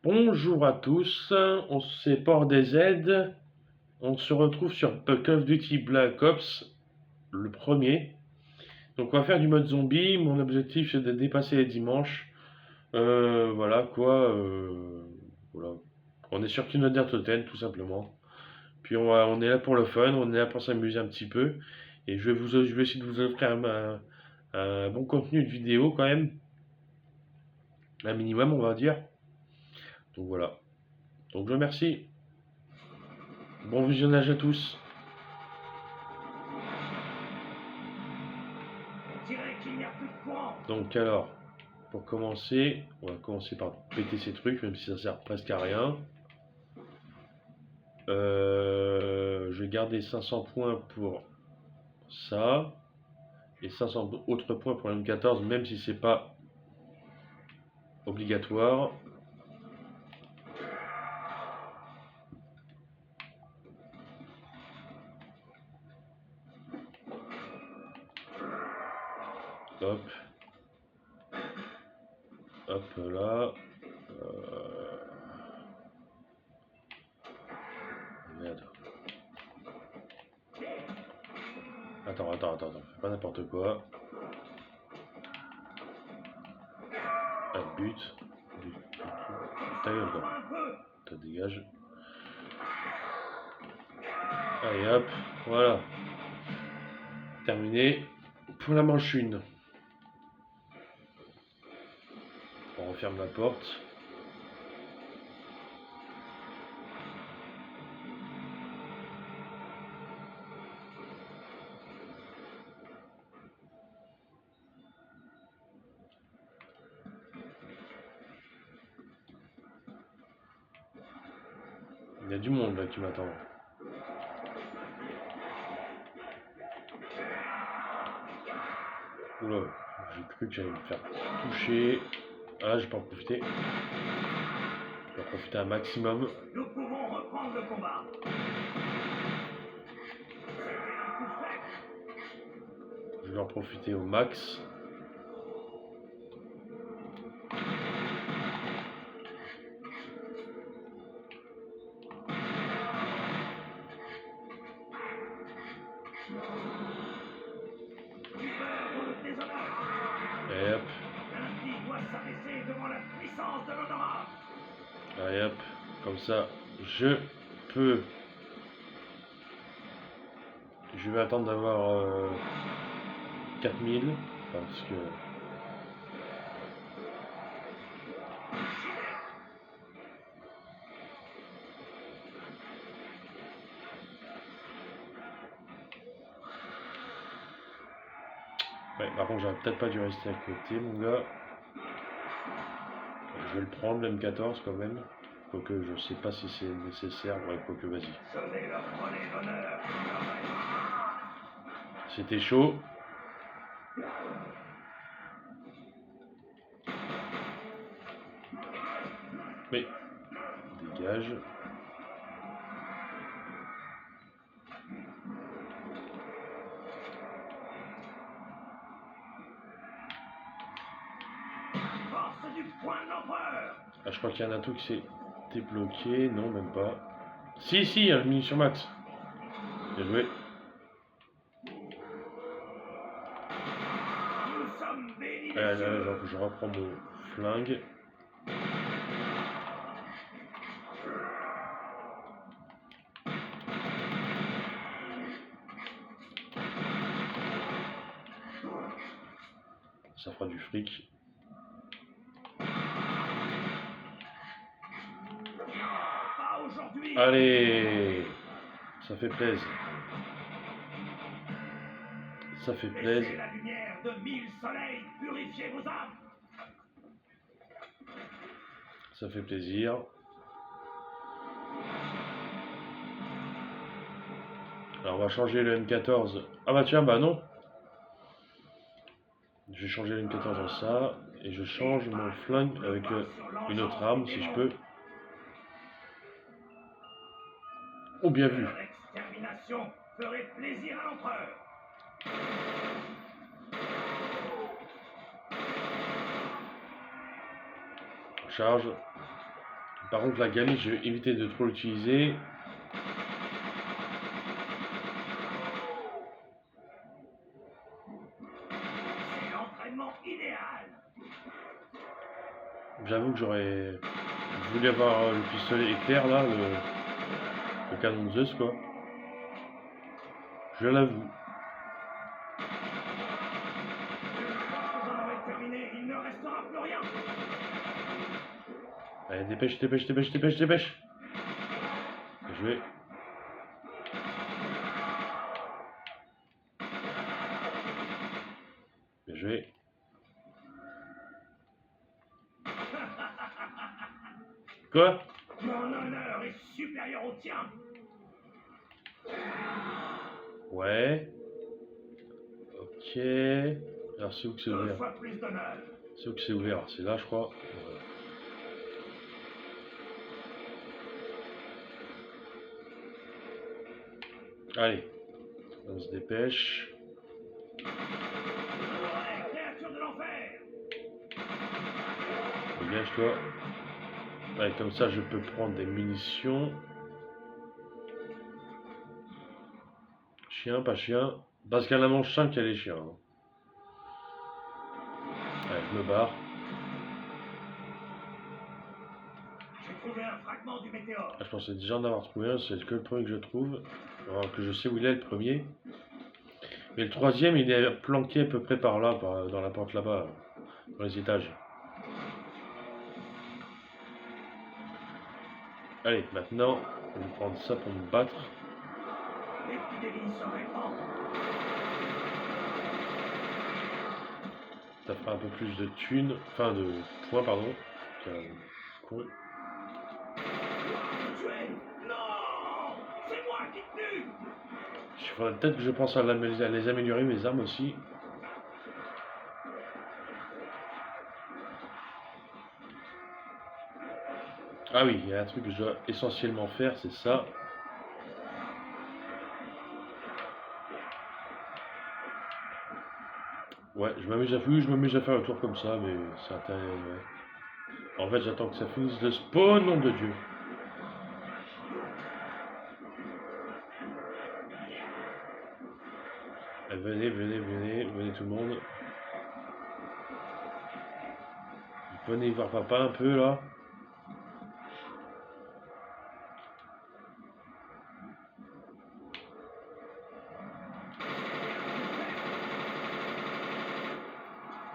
Bonjour à tous, c'est Port des Z. On se retrouve sur Call of Duty Black Ops, le premier. Donc on va faire du mode zombie. Mon objectif c'est de dépasser les dimanches. Voilà quoi. Voilà. On est sur Kinoder Totem tout simplement. Puis on est là pour le fun, on est là pour s'amuser un petit peu. Et je vais essayer de vous offrir un bon contenu de vidéo quand même. Un minimum on va dire. Donc voilà. Donc je vous remercie. Bon visionnage à tous. Donc alors, pour commencer, on va commencer par péter ces trucs, même si ça sert presque à rien. Je vais garder 500 points pour ça. Et 500 autres points pour la M14, même si c'est pas obligatoire. Hop. Hop là. Merde. Attends. Fais pas n'importe quoi. Pas de but. Ta gueule, quoi. Ça dégage. Allez hop. Voilà. Terminé. Pour la manche 1. On referme la porte. Il y a du monde là qui m'attend. Oula, j'ai cru que j'allais me faire toucher. Ah, j'ai pas en profité. Je vais en profiter un maximum. Nous pouvons reprendre le combat. Je vais en profiter au max. Et hop. Allez hop. Comme ça, je peux. Je vais attendre d'avoir 4000. Parce que. Ouais, par contre, j'aurais peut-être pas dû rester à côté, mon gars. Je vais le prendre, le M14 quand même. Quoique je sais pas si c'est nécessaire. Ouais, quoique vas-y. C'était chaud. Mais dégage. Ah, je crois qu'il y en a tout qui s'est débloqué. Non, même pas. Si, il y a une munition max. Bien joué. Allez, là, je reprends mon flingue. Ça fera du fric. Allez, ça fait plaisir. Ça fait plaisir. La lumière de 1000 soleils purifiez vos âmes. Ça fait plaisir. Alors on va changer le M14. Ah bah tiens, bah non. Je vais changer le M14 en ça. Et je change mon flingue avec une autre arme si je peux. Oh, bien vu. Leur extermination ferait plaisir à l'empereur. Charge. Par contre, la gamine, je vais éviter de trop l'utiliser. C'est l'entraînement idéal. J'avoue que j'aurais voulu avoir le pistolet éclair là, le canon de Zeus quoi. Je l'avoue. Une fois que vous en aurez terminé, il ne restera plus rien. Allez, dépêche, dépêche, dépêche, dépêche, dépêche. Bien joué. Bien joué. Quoi? Mon honneur est supérieur au tien. Ouais. Ok. Alors c'est où que c'est Deux ouvert? fois plus d'honneur. C'est où que c'est ouvert? C'est là je crois. Allez. On se dépêche. Ouais, créature de l'enfer. Dégage-toi. Ouais, comme ça je peux prendre des munitions. Chien, pas chien. Parce qu'à la manche 5, il y a les chiens. Hein. Allez, je me barre. J'ai trouvé un fragment du météore. Ah, je pensais déjà en avoir trouvé un, c'est que le premier que je trouve. Alors que je sais où il est le premier. Mais le troisième, il est planqué à peu près par là, dans la porte là-bas, dans les étages. Allez, maintenant, je vais prendre ça pour me battre. L'épidémie se répand. Ça fera un peu plus de thunes, enfin de points, pardon. Con. Tuer. Non. C'est moi qui te tue. Il faudrait peut-être que je pense à les améliorer, mes armes aussi. Ah oui, il y a un truc que je dois essentiellement faire, c'est ça. Ouais, je m'amuse à faire le tour comme ça, mais c'est intéressant. Ouais. En fait, j'attends que ça finisse de spawn, nom de Dieu. Venez, venez, venez, venez tout le monde. Venez voir papa un peu là.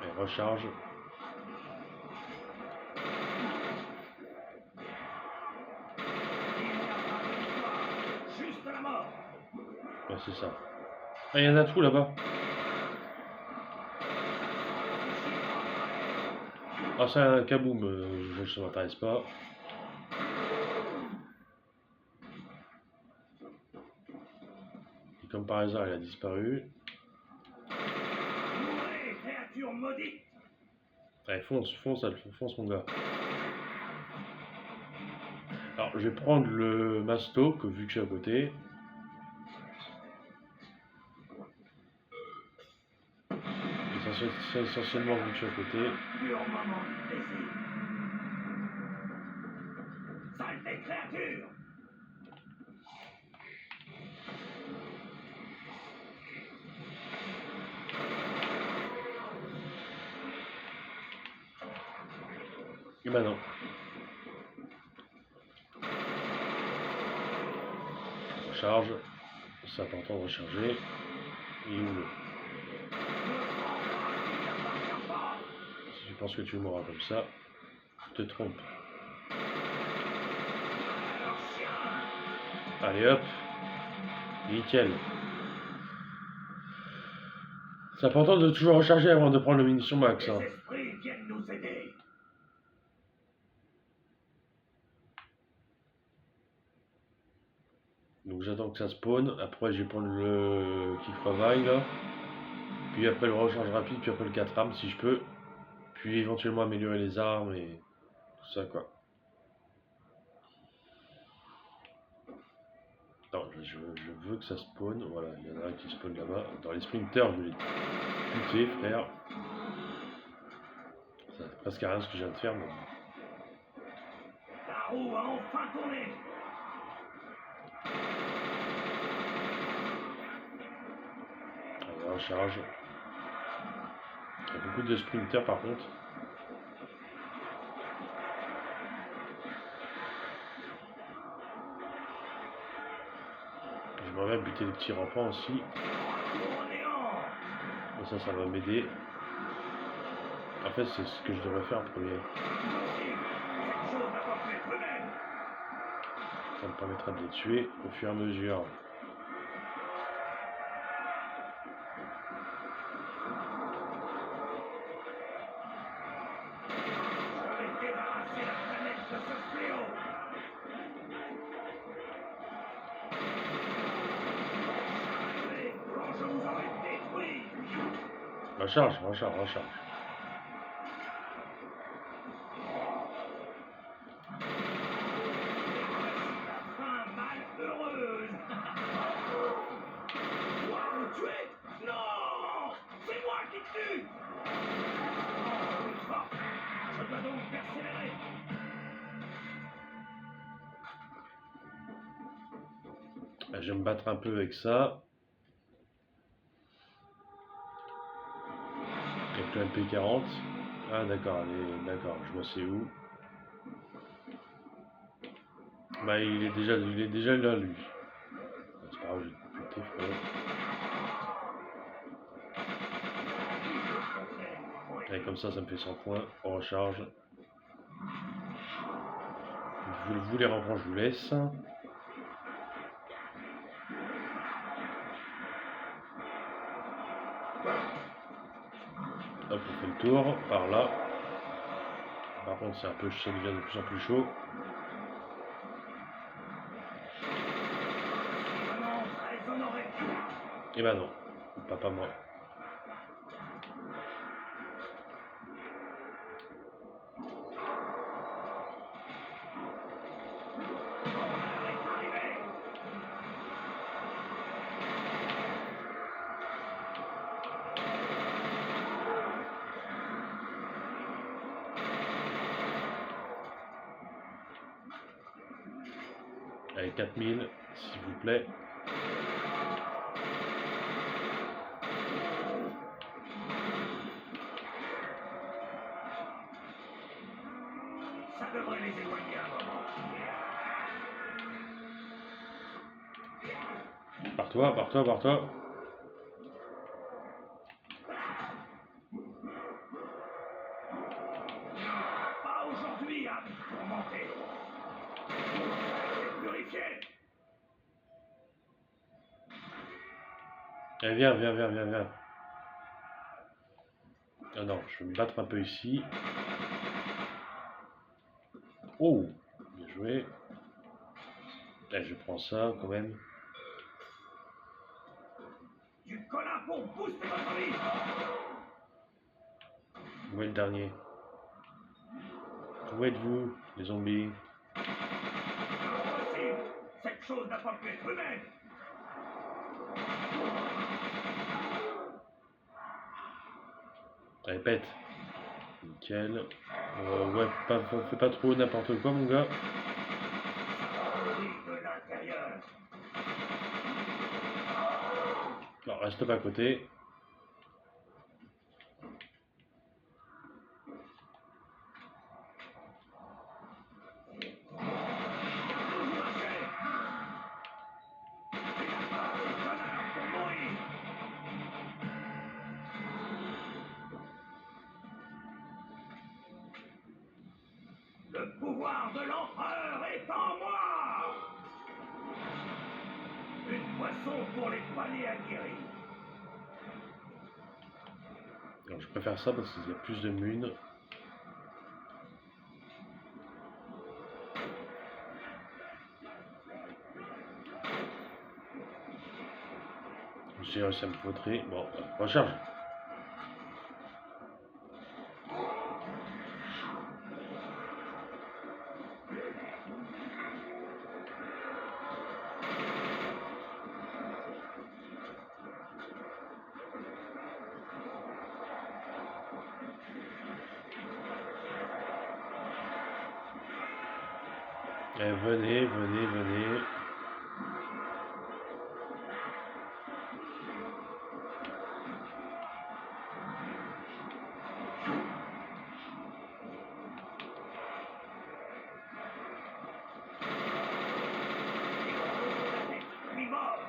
Allez, recharge. Juste la mort. Ouais, c'est ça. Ah, il y en a tout là-bas. Ah, c'est un kaboom, ça m'intéresse pas. Et comme par hasard, il a disparu. Mourez, créature maudite. Allez, fonce, fonce, fonce mon gars. Alors, je vais prendre le masto, que vu que je suis à côté. Essentiellement vu que je suis à côté. Pur moment de plaisir. Saleté créature. Et ben non. Recharge. C'est important de recharger. Et où le... Si tu penses que tu mourras comme ça, tu te trompes. Allez hop. Nickel. C'est important de toujours recharger avant de prendre le munition max. Les Hein. esprits viennent nous aider. Donc j'attends que ça spawn. Après je vais prendre le qui travaille là. Puis après le recharge rapide. Puis après le 4 armes si je peux. Puis éventuellement améliorer les armes et tout ça quoi. Non, je veux que ça spawn. Voilà, il y en a un qui spawn là-bas. Dans les sprinters, je vais les buter, frère. Ça sert presque à rien ce que je viens de faire. Mais... La roue a enfin tourné. Allez, recharge. Il y a beaucoup de sprinters par contre. J'aimerais bien buter les petits rampants aussi. Au néant. Et ça va m'aider. En fait, c'est ce que je devrais faire en premier. Cette chose n'a pas pu être humaine. Ça me permettra de les tuer au fur et à mesure. Je vais débarrasser la planète de ce fléau. Allez, quand je vous aurai détruit. Recharge. La fin malheureuse. Quoi, vous tuez? Non, c'est moi qui tue. Je dois donc persévérer. Là, je vais me battre un peu avec ça. Avec le MP40. Ah d'accord, allez, d'accord, je vois c'est où. Bah il est déjà là lui. C'est pas grave, je vais te buter frérot. Et comme ça me fait 100 points. On recharge. Vous les reprends, je vous laisse. Hop, on fait le tour, par là. Par contre, c'est un peu, ça devient de plus en plus chaud. Vraiment très honoré. Et ben non, pas moi. L'heure est arrivée. Allez, 4000, s'il vous plaît. Ça devrait les éloigner un moment. Pars-toi. Pas aujourd'hui, âme tourmentée. C'est purifié. Allez, viens. Ah non, je vais me battre un peu ici. Oh, bien joué. Allez, je prends ça quand même. Du colin pour booster votre vie. Où est le dernier? Où êtes-vous, les zombies? Impossible. Cette chose n'a pas pu être humaine. Allez, pète. Nickel. Ouais, fais pas trop n'importe quoi, mon gars. Oui, de l'intérieur. Alors, reste pas à côté. Vous marchez. Il n'a pas assez d'honneur pour mourir. Le pouvoir de l'empereur est en moi. Une boisson pour les palais aguerris. Alors, je préfère ça parce qu'il y a plus de munes. J'ai réussi à me vautrer. Bon, recharge. Eh, venez, venez, venez. Puis mort.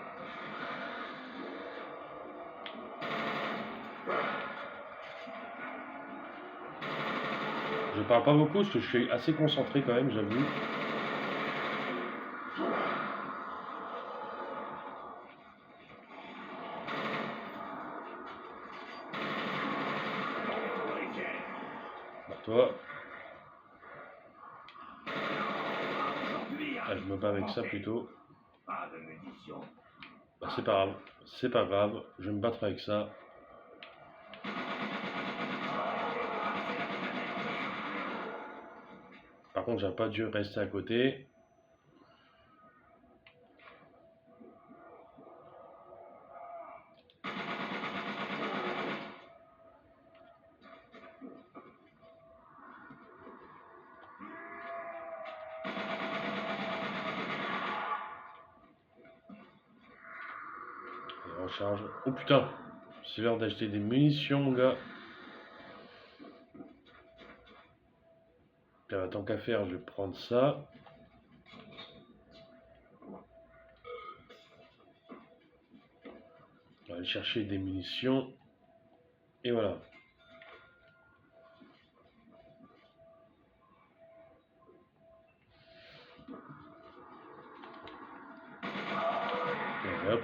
Je parle pas beaucoup parce que je suis assez concentré quand même, j'avoue. Toi. Ah, je me bats avec ça plutôt. Pas de munitions. Bah, c'est pas grave. C'est pas grave. Je vais me battre avec ça. Par contre, j'aurais pas dû rester à côté. Et recharge. Oh putain! C'est l'heure d'acheter des munitions, mon gars. Puis, tant qu'à faire, je vais prendre ça. On va aller chercher des munitions. Et voilà. Et hop.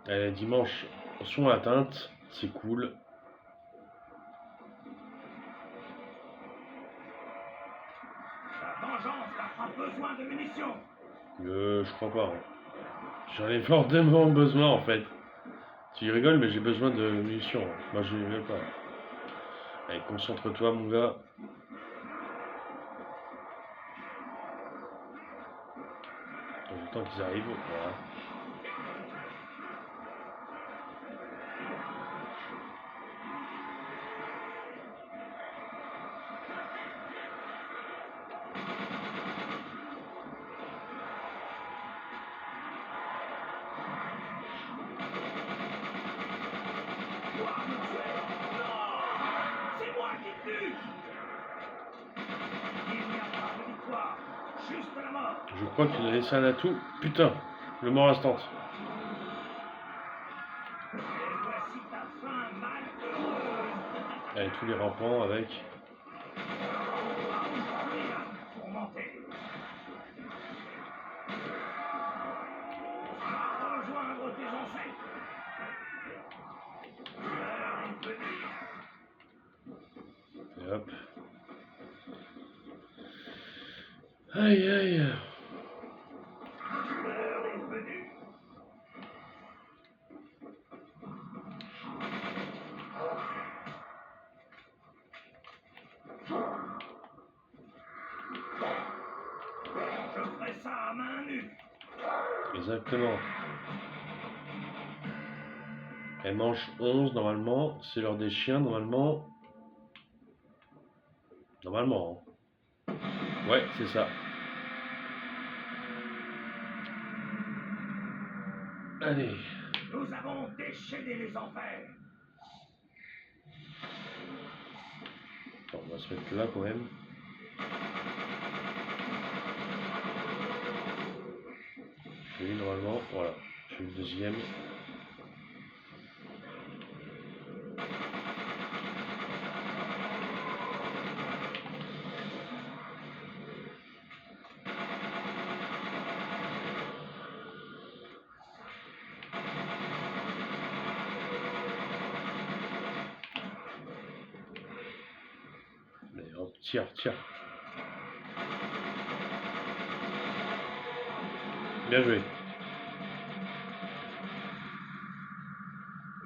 Allez, dimanche, son atteinte. C'est cool. La vengeance n'a pas besoin de munitions. Je crois pas. Hein. J'en ai fortement besoin en fait. Tu rigoles, mais j'ai besoin de munitions. Hein. Moi, je ne veux pas. Allez, concentre-toi, mon gars. Le temps qu'ils arrivent. Voilà. C'est moi qui tue. Il n'y a pas de victoire, juste la mort. Je crois qu'il a laissé un atout. Putain, le mort instant. Et voici ta fin malheureuse. Allez, tous les rampants avec. Pour monter. Rejoindre tes ancêtres. L'heure est venue. Et hop. Aïe aïe. L'heure est venue. Je ferai ça à main nue. Exactement. Elle mange 11 normalement. C'est l'heure des chiens normalement. Normalement. Hein. Ouais, c'est ça. Allez. Nous avons déchaîné les enfers. Attends, on va se mettre là quand même. Je suis normalement. Voilà. Je suis le deuxième. Allez, hop, tire, tire. Bien joué.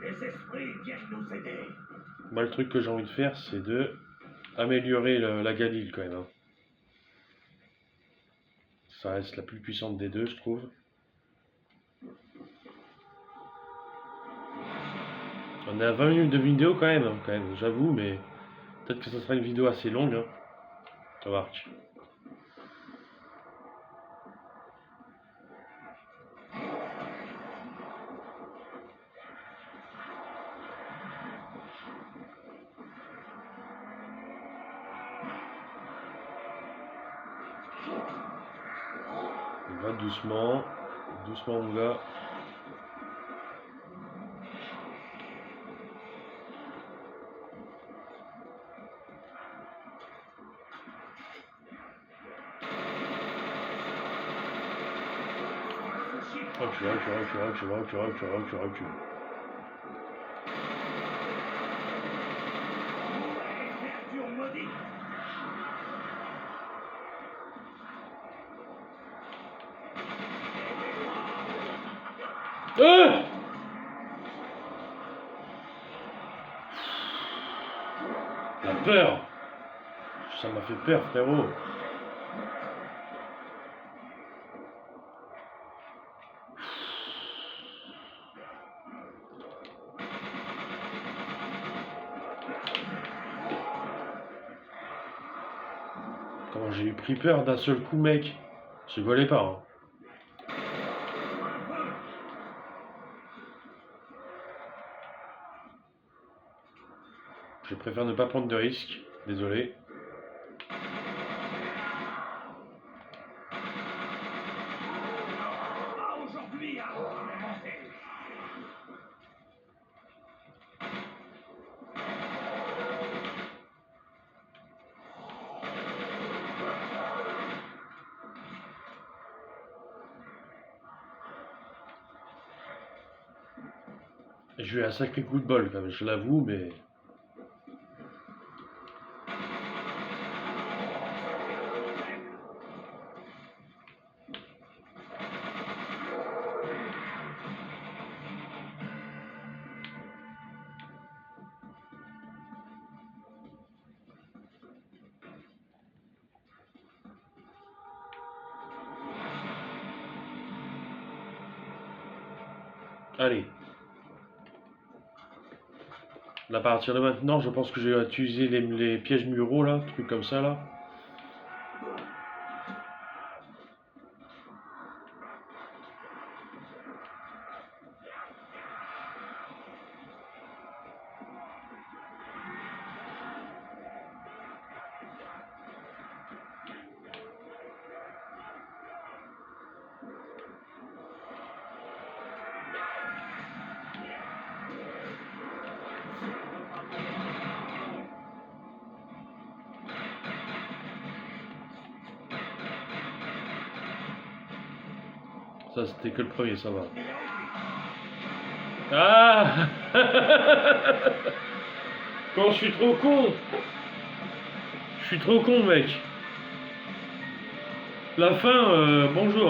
Les esprits viennent nous aider. Moi, le truc que j'ai envie de faire, c'est de améliorer la Galil quand même. Hein. Ça reste la plus puissante des deux, je trouve. On est à 20 minutes de vidéo quand même, j'avoue, mais peut-être que ça sera une vidéo assez longue. Hein. Remarque. On va doucement, doucement mon gars. Recule. Créature maudite. La peur. Ça m'a fait peur, frérot. Comment j'ai eu pris peur d'un seul coup, mec. Je rigolais pas. Hein. Je préfère ne pas prendre de risques. Désolé. Pas aujourd'hui, hein. J'ai eu un sacré coup de bol, quand même, je l'avoue, mais... Allez. À partir de maintenant, je pense que je vais utiliser les pièges muraux, là, trucs comme ça, là. Ça, c'était que le premier, ça va. Ah Quand je suis trop con. Je suis trop con, mec. La fin, bonjour.